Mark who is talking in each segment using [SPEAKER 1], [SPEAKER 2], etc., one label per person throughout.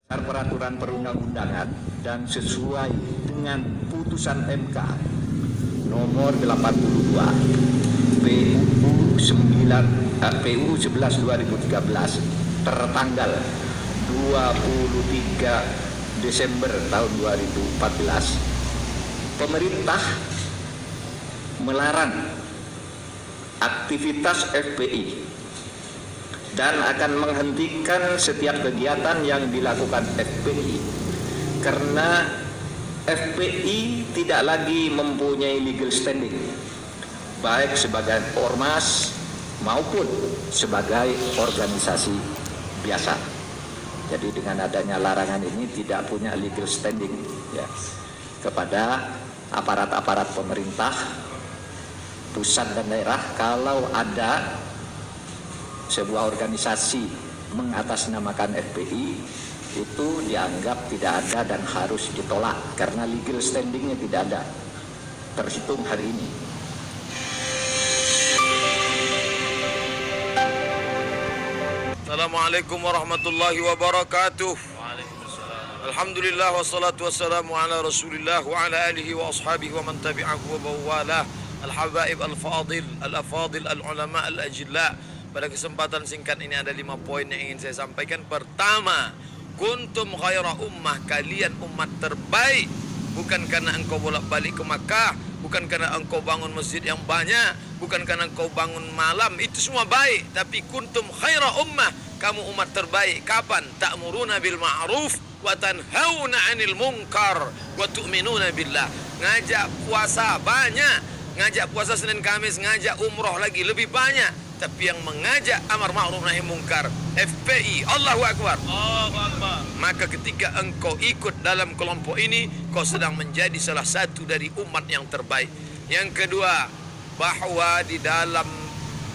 [SPEAKER 1] peraturan perundang-undangan dan sesuai dengan putusan MK nomor 82 PUU 11 2013 tertanggal 23 Desember tahun 2014, pemerintah melarang aktivitas FPI dan akan menghentikan setiap kegiatan yang dilakukan FPI karena FPI tidak lagi mempunyai legal standing baik sebagai ormas maupun sebagai organisasi biasa. Jadi dengan adanya larangan ini tidak punya legal standing ya, kepada aparat-aparat pemerintah pusat dan daerah kalau ada sebuah organisasi mengatasnamakan FPI itu dianggap tidak ada dan harus ditolak karena legal standingnya tidak ada terhitung hari ini.
[SPEAKER 2] Assalamualaikum warahmatullahi wabarakatuh. Alhamdulillah wassalatu wassalamu ala rasulillah wa ala alihi wa ashabihi wa man tabi'ahu wa bawalah. Al-habaib al-fadil, al-afadil, al-ulama, al-ajilla. Pada kesempatan singkat ini ada 5 poin yang ingin saya sampaikan. Pertama, kuntum khaira ummah, kalian umat terbaik. Bukan karena engkau bolak-balik ke Makkah, bukan karena engkau bangun masjid yang banyak, bukan karena engkau bangun malam, itu semua baik. Tapi kuntum khaira ummah, kamu umat terbaik. Kapan? Ta'muruna bil ma'ruf wa tanhauna 'anil munkar wa tu'minuna billah. Ngajak puasa banyak, ngajak puasa Senin Kamis, ngajak umroh lagi lebih banyak. Tapi yang mengajak amar ma'ruf nahi mungkar FPI, Allahu Akbar. Allahu Akbar. Maka ketika engkau ikut dalam kelompok ini, kau sedang menjadi salah satu dari umat yang terbaik. Yang kedua, bahwa di dalam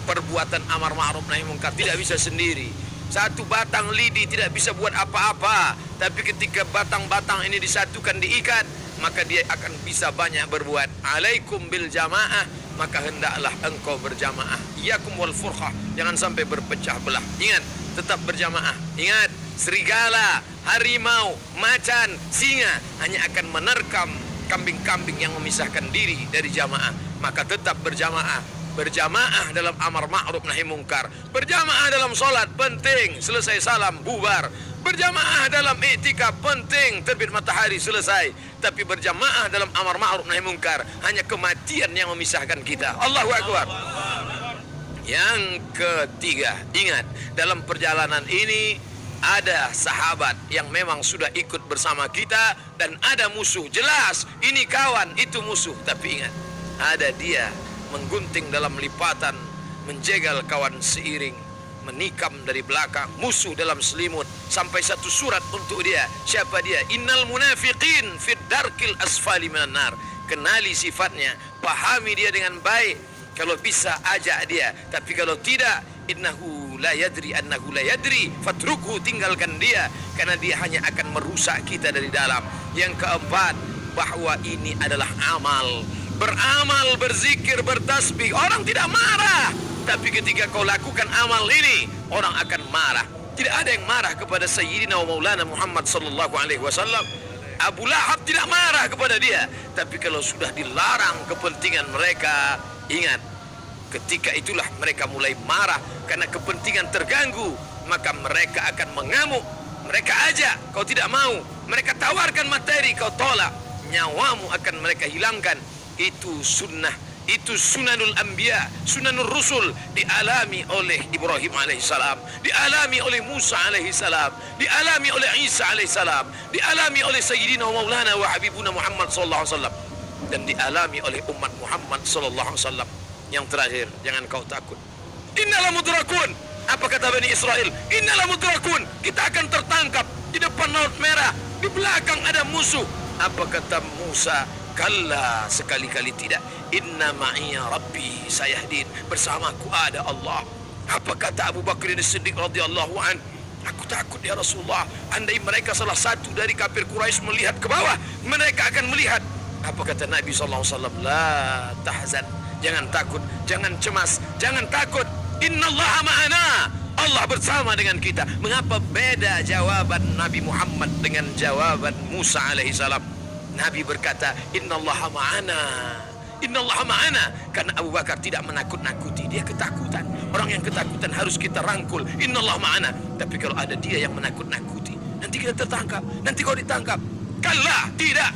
[SPEAKER 2] perbuatan amar ma'ruf nahi mungkar tidak bisa sendiri. Satu batang lidi tidak bisa buat apa-apa, tapi ketika batang-batang ini disatukan, diikat, maka dia akan bisa banyak berbuat. Alaikum bil jamaah, maka hendaklah engkau berjamaah. Iyakum wal furqah, jangan sampai berpecah belah. Ingat, tetap berjamaah. Ingat, serigala, harimau, macan, singa hanya akan menerkam kambing-kambing yang memisahkan diri dari jamaah. Maka tetap berjamaah. Berjamaah dalam amar ma'ruf nahi mungkar. Berjamaah dalam solat penting, selesai salam bubar. Berjamaah dalam iktikaf penting, terbit matahari selesai. Tapi berjamaah dalam amar ma'ruf nahi mungkar, hanya kematian yang memisahkan kita. Allahu Akbar. Yang ketiga, ingat, dalam perjalanan ini ada sahabat yang memang sudah ikut bersama kita dan ada musuh. Jelas, ini kawan, itu musuh. Tapi ingat, ada dia menggunting dalam lipatan, menjegal kawan seiring, menikam dari belakang, musuh dalam selimut, sampai satu surat untuk dia. Siapa dia? Innal munafiqin fid darkil asfali minan nar. Kenali sifatnya, pahami dia dengan baik. Kalau bisa ajak dia, tapi kalau tidak, innahu la yadri annahu la yadri, fatrukhu, tinggalkan dia, karena dia hanya akan merusak kita dari dalam. Yang keempat, bahwa ini adalah amal. Beramal, berzikir, bertasbih, orang tidak marah. Tapi ketika kau lakukan amal ini, orang akan marah. Tidak ada yang marah kepada Sayyidina wa Maulana Muhammad sallallahu alaihi wasallam. Abu Lahab tidak marah kepada dia. Tapi kalau sudah dilarang kepentingan mereka, ingat, ketika itulah mereka mulai marah karena kepentingan terganggu. Maka mereka akan mengamuk. Mereka ajak, kau tidak mau. Mereka tawarkan materi, kau tolak. Nyawamu akan mereka hilangkan. Itu sunnah, itu sunanul anbiya, sunanul rusul, dialami oleh Ibrahim alaihissalam, dialami oleh Musa alaihissalam, dialami oleh Isa alaihissalam, dialami oleh Sayyidina wa Maulana wa Habibuna Muhammad sallallahu alaihi wasallam, dan dialami oleh umat Muhammad sallallahu alaihi wasallam. Yang terakhir, jangan kau takut. Innalah mudrakun. Apa kata Bani Israel? Innalah mudrakun. Kita akan tertangkap di depan laut merah, di belakang ada musuh. Apa kata Musa? Kalla, sekali-kali tidak. Inna ma'iya rabbi sayahdin, bersamaku ada Allah. Apa kata Abu Bakr As-Siddiq radhiyallahu an? Aku takut ya Rasulullah, andai mereka salah satu dari kafir Quraisy melihat ke bawah, mereka akan melihat. Apa kata Nabi sallallahu alaihi wasallam? La tahzan, jangan takut, jangan cemas, jangan takut. Innallaha ma'ana, Allah bersama dengan kita. Mengapa beda jawaban Nabi Muhammad dengan jawaban Musa alaihissalam? Nabi berkata, Innallaha ma'ana. Innallaha ma'ana. Karena Abu Bakar tidak menakut-nakuti, dia ketakutan. Orang yang ketakutan harus kita rangkul. Innallaha ma'ana. Tapi kalau ada dia yang menakut-nakuti, nanti kita tertangkap, nanti kau ditangkap. Kalla, tidak.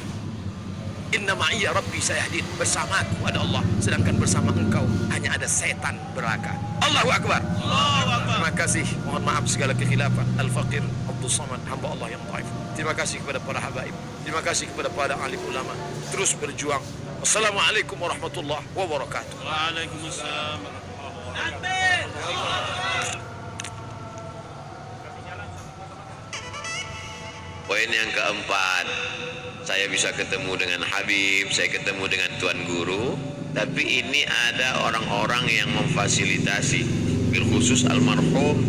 [SPEAKER 2] Inna ma'iyya rabbi sayahdin. Bersamaku ada Allah, sedangkan bersama engkau hanya ada setan belaka. Allahu Akbar. Allahu Akbar. Terima kasih. Mohon maaf segala kekhilafan. Al-Faqir Abdul Samad, hamba Allah yang dhaif. Terima kasih kepada para habaib. Terima kasih kepada para alim ulama. Terus berjuang. Wassalamualaikum warahmatullahi wabarakatuh.
[SPEAKER 3] Waalaikumsalam.
[SPEAKER 4] Poin yang keempat, saya bisa ketemu dengan Habib, saya ketemu dengan Tuan Guru, tapi ini ada orang-orang yang memfasilitasi, bil khusus almarhum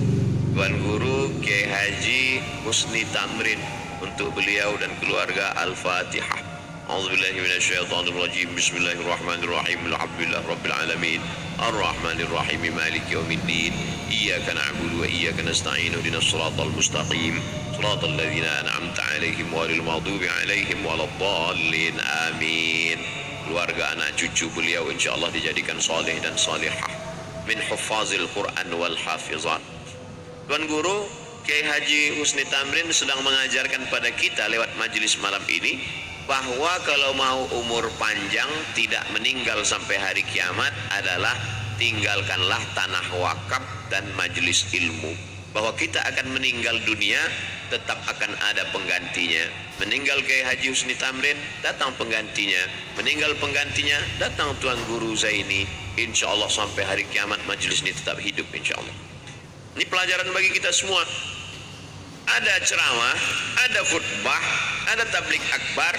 [SPEAKER 4] Tuan Guru Kiai Haji Husni Tamrin, untuk beliau dan keluarga Al-Fatihah. A'udzubillahi minasyaitonirrajim. Bismillahirrahmanirrahim. Alhamdulillah rabbil alamin. Ar-Rahmanirrahim. Maliki yaumiddin. Iyyaka na'budu wa iyyaka nasta'in. Ihdinas shiratal mustaqim. Shiratal ladzina an'amta 'alaihim ghairil maghdubi 'alaihim waladdallin. Amin. Keluarga anak cucu beliau insyaallah dijadikan saleh dan salihah min huffazil Quran wal hafizat. Tuan Guru Kiai Haji Husni Tamrin sedang mengajarkan pada kita lewat majelis malam ini bahwa kalau mau umur panjang tidak meninggal sampai hari kiamat adalah tinggalkanlah tanah wakaf dan majelis ilmu. Bahwa kita akan meninggal dunia, tetap akan ada penggantinya. Meninggal Kiai Haji Husni Tamrin, datang penggantinya. Meninggal penggantinya, datang Tuan Guru Zaini. Insya Allah sampai hari kiamat majelis ini tetap hidup insya Allah. Ini pelajaran bagi kita semua. Ada ceramah, ada khutbah, ada tablik akbar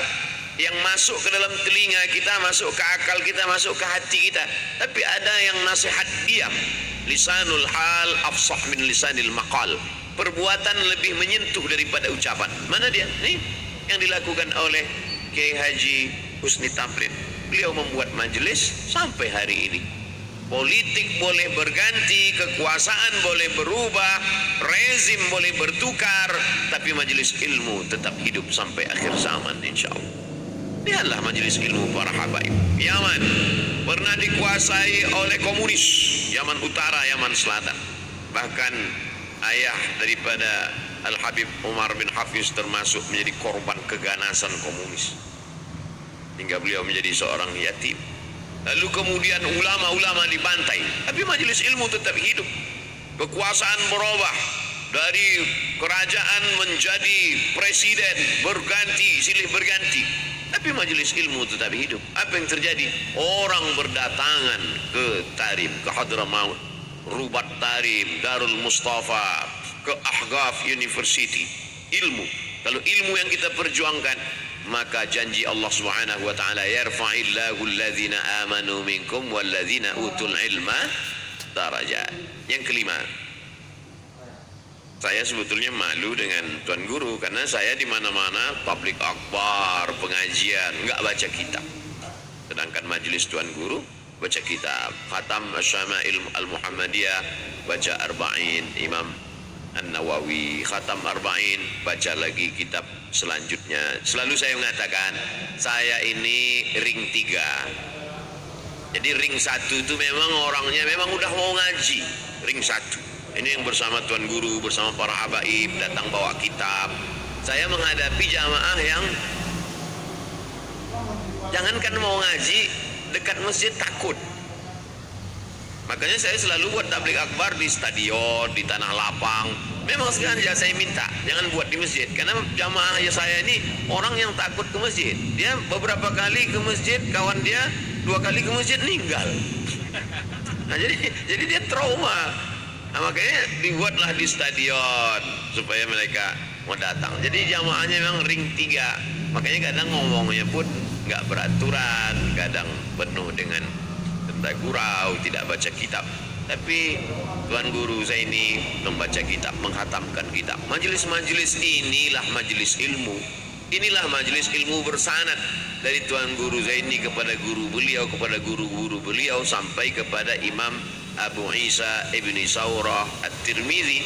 [SPEAKER 4] yang masuk ke dalam telinga kita, masuk ke akal kita, masuk ke hati kita. Tapi ada yang nasihat diam. Lisanul hal afsah min lisanil maqal. Perbuatan lebih menyentuh daripada ucapan. Mana dia? Ini yang dilakukan oleh Kiai Haji Husni Tamrin. Beliau membuat majelis sampai hari ini. Politik boleh berganti, kekuasaan boleh berubah, rezim boleh bertukar, tapi majelis ilmu tetap hidup sampai akhir zaman insya Allah. Lihatlah majelis ilmu para habaib. Yaman pernah dikuasai oleh komunis, Yaman Utara, Yaman Selatan. Bahkan ayah daripada Al-Habib Umar bin Hafiz termasuk menjadi korban keganasan komunis, hingga beliau menjadi seorang yatim. Lalu kemudian ulama-ulama dibantai, tapi majelis ilmu tetap hidup. Kekuasaan berubah dari kerajaan menjadi presiden, berganti, silih berganti, tapi majelis ilmu tetap hidup. Apa yang terjadi? Orang berdatangan ke Tarim, ke Hadramaut, Rubat Tarim, Darul Mustafa, ke Ahqaf University. Ilmu. Kalau ilmu yang kita perjuangkan, maka janji Allah Subhanahu wa taala, yarfa'illahu alladhina amanu minkum walladzina utul ilma darajat. Yang kelima, saya sebetulnya malu dengan Tuan Guru karena saya di mana-mana tablik akbar, pengajian, enggak baca kitab. Sedangkan majelis Tuan Guru baca kitab. Khatam Asyama'il Al-Muhammadiyah, baca Arba'in Imam An-Nawawi, khatam Arba'in, baca lagi kitab selanjutnya. Selalu saya mengatakan, saya ini ring 3. Jadi ring 1 itu memang orangnya memang udah mau ngaji. Ring 1 ini yang bersama Tuan Guru, bersama para habaib, datang bawa kitab. Saya menghadapi jamaah yang jangankan mau ngaji, dekat masjid takut. Makanya saya selalu buat tablik akbar di stadion, di tanah lapang. Memang sengaja saya minta jangan buat di masjid, karena jamaah saya ini orang yang takut ke masjid. Dia beberapa kali ke masjid, kawan dia 2 kali ke masjid meninggal. Nah, jadi dia trauma. Nah, makanya dibuatlah di stadion supaya mereka mau datang. Jadi jamaahnya memang ring 3. Makanya kadang ngomongnya pun nggak beraturan, kadang penuh dengan gurau, tidak baca kitab. Tapi Tuan Guru Zaini membaca kitab, menghatamkan kitab. Majelis-majelis inilah majelis ilmu. Inilah majelis ilmu bersanad dari Tuan Guru Zaini kepada guru beliau, kepada guru-guru beliau, sampai kepada Imam Abu Isa ibni Saurah At-Tirmidzi,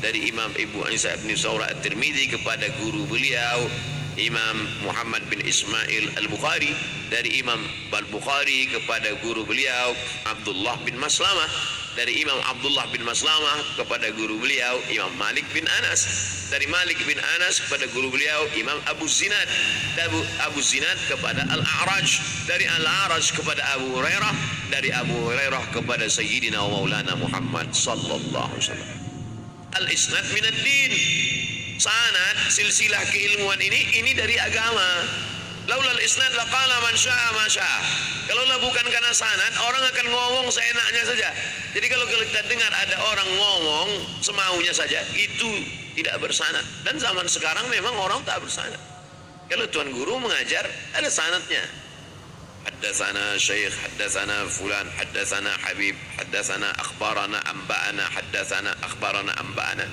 [SPEAKER 4] dari Imam Abu Isa ibni Saurah At-Tirmidzi kepada guru beliau Imam Muhammad bin Ismail Al-Bukhari, dari Imam Al-Bukhari kepada guru beliau Abdullah bin Maslamah, dari Imam Abdullah bin Maslamah kepada guru beliau Imam Malik bin Anas, dari Malik bin Anas kepada guru beliau Imam Abu Zinad, dari Abu Zinad kepada Al-A'raj, dari Al-A'raj kepada Abu Hurairah, dari Abu Hurairah kepada Sayyidina wa Maulana Muhammad sallallahu alaihi wasallam. Al-isnad minad din. Sanad, silsilah keilmuan ini dari agama. Laulal isnad laqala man syaa ma syaa. Kalaulah bukan karena sanad, orang akan ngomong seenaknya saja. Jadi kalau kita dengar ada orang ngomong semaunya saja, itu tidak bersanad. Dan zaman sekarang memang orang tak bersanad. Kalau tuan guru mengajar, ada sanadnya. Haddatsana Syekh, haddatsana fulan, haddatsana Habib, haddatsana akhbarana amba'ana, haddatsana akhbarana amba'ana.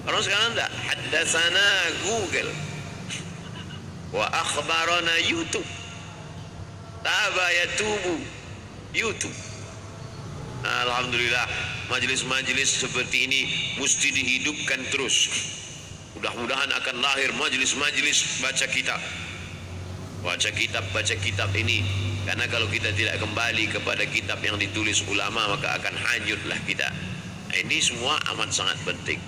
[SPEAKER 4] Orang sekarang enggak, haddatsana Google wa akhbarana YouTube, taba yatubu YouTube. Alhamdulillah, majlis-majlis seperti ini mesti dihidupkan terus. Mudah-mudahan akan lahir majlis-majlis baca kitab. Baca kitab ini, karena kalau kita tidak kembali kepada kitab yang ditulis ulama, maka akan hanyutlah kita. Ini semua amat sangat penting.